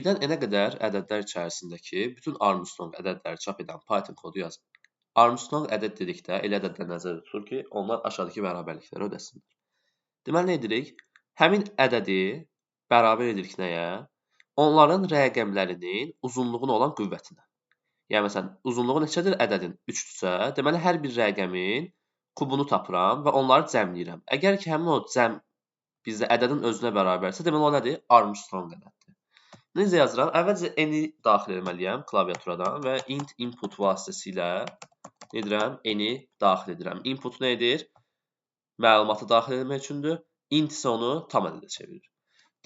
Birdən n-ə qədər ədədlər içərisindəki bütün Armstrong ədədləri çap edən Python kodu yazın. Armstrong ədəd dedikdə elə ədədlər nəzərdə tutulur ki, onlar aşağıdakı bərabərlikləri ödəsinlər. Deməli, nə edirik? Həmin ədədi bərabər edirik nəyə? Onların rəqəmlərinin uzunluğuna olan qüvvətinə. Yəni, məsələn, uzunluğu neçədir ədədin? 3-dürsə, deməli, hər bir rəqəmin kubunu tapıram və onları cəmləyirəm. Əgər ki, həmin o cəm bizdə ədədin özünə bərabərsə, deməli, o nədir? Armstrong ədəddir. Necə yazıram? Əvvəlcə n-i daxil etməliyəm klaviaturadan və int input vasitəsilə nə edirəm? N-i daxil edirəm. Input nə edir? Məlumatı daxil etmək üçündür. Int isə onu tam ədədə çevirir.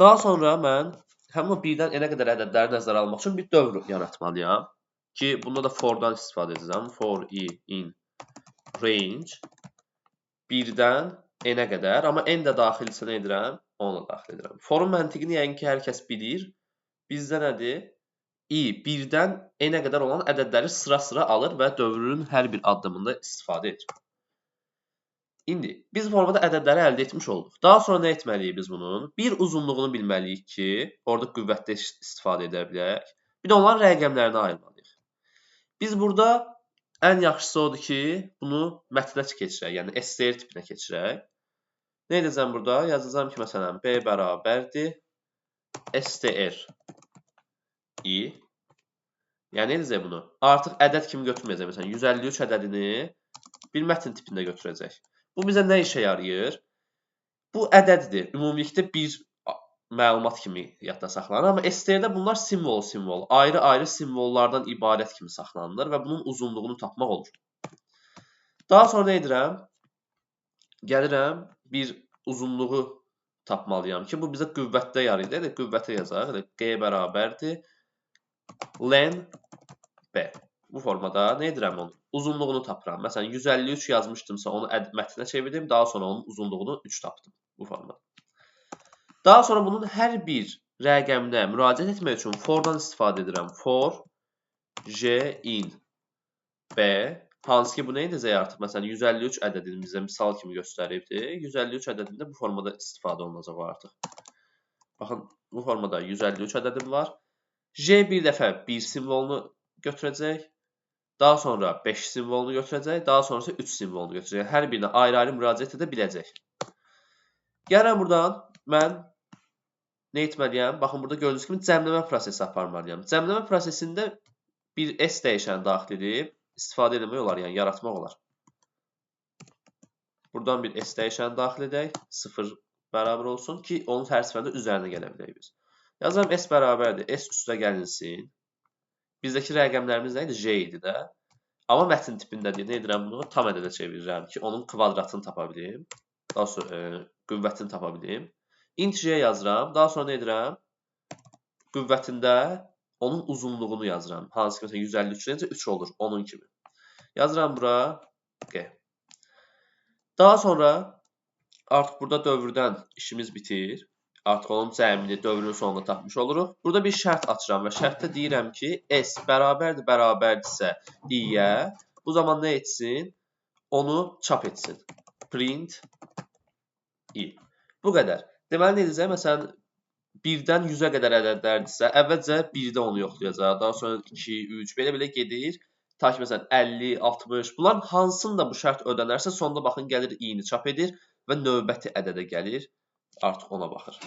Daha sonra mən həmin o birdən n-ə qədər ədədləri nəzərə almaq üçün bir dövr yaratmalıyam. Ki, bunda da for-dan istifadə edəcəm. For i in range birdən n-ə qədər. Amma n də daxilsə nə edirəm? Onu da daxil edirəm. For-un məntiqini yəqin ki, hər kəs bilir. Bizdə nədir? I birdən n-ə qədər olan ədədləri sıra-sıra alır və dövrün hər bir addımında istifadə edir. İndi, biz formada ədədləri əldə etmiş olduq. Daha sonra nə etməliyik biz bunun? Bir uzunluğunu bilməliyik ki, orada qüvvətdə istifadə edə bilək. Bir də onların rəqəmlərini ayırmalıyıq. Biz burada ən yaxşısı odur ki, bunu mətnə keçirək, yəni STR tipinə keçirək. Nə edəcəm burada? Yazacağım ki, məsələn, B bərabərdir STR i. Yəni, edəcək bunu. Artıq ədəd kimi götürməyəcək. Məsələn, 153 ədədini bir mətn tipində götürəcək. Bu bizə nə işə yarayır? Bu ədəddir. Ümumilikdə bir məlumat kimi yadda saxlanır. Amma STR-də bunlar simvol, ayrı-ayrı simvollardan ibarət kimi saxlanılır və bunun uzunluğunu tapmaq olur. Daha sonra nə edirəm? Gəlirəm, bir uzunluğu tapmalıyam ki, bu bizə qüvvətdə yarayır. Qüvvətə yazaq. G bərabərdir len B. Bu formada nə edirəm onu? Uzunluğunu tapıram. Məsələn, 153 yazmışdımsa onu mətnə çevirdim. Daha sonra onun uzunluğunu 3 tapdım. Bu formada. Daha sonra bunun hər bir rəqəminə müraciət etmək üçün for-dan istifadə edirəm. For j in B. Hansı ki, bu nə edəcək artıq? Məsələn, 153 ədədini bizə misal kimi göstəribdir. 153 ədədində bu formada istifadə olunacaq artıq. Baxın, bu formada 153 ədədim var. J bir dəfə 1 simvolunu götürəcək. Daha sonra 5 simvolunu götürəcək. Daha sonra isə 3 simvolunu götürəcək. Hər birinə ayrı-ayrı müraciət edə biləcək. Gəlirəm buradan mən nə etməliyəm? Baxın, burada gördüyünüz kimi cəmləmə prosesi aparmalıyam. Cəmləmə prosesində bir S dəyişəni daxil edib istifadə etmək olar, yəni yaratmaq olar. Buradan bir S dəyişəni daxil edək. 0 bərabər olsun ki, onun hər səfərində üzərinə gələ bilək biz. Yazıram S bərabərdir. S üstə gəlinsin. Bizdəki rəqəmlərimiz nə idi? J idi də. Amma mətn tipindədir. Nə edirəm bunu? Tam ədədə çevirirəm ki, onun kvadratını tapa bilim. Daha sonra qüvvətini tapa bilim. Int J yazıram. Daha sonra nə edirəm? Qüvvətində onun uzunluğunu yazıram. Hansı ki, məsələn, 153 necə 3 olur. Onun kimi. Yazıram bura G. Daha sonra artıq burada dövrdən işimiz bitir. Artıq onun cəmini dövrün sonunda tapmış oluruq. Burada bir şərt açıram və şərtdə deyirəm ki, S bərabərdirsə i-yə, bu zaman nə etsin? Onu çap etsin. Print i. Bu qədər. Deməli, nə edəcək? Məsələn, 1-dən 100-ə qədər ədədlərdirsə, əvvəlcə 1-də onu yoxlayacaq, daha sonra 2, 3, belə-belə gedir. Ta ki, məsələn, 50, 60, bunların hansında bu şərt ödənərsə, sonunda baxın, gəlir i-ni çap edir və növbəti ədədə gəlir, artıq ona baxır.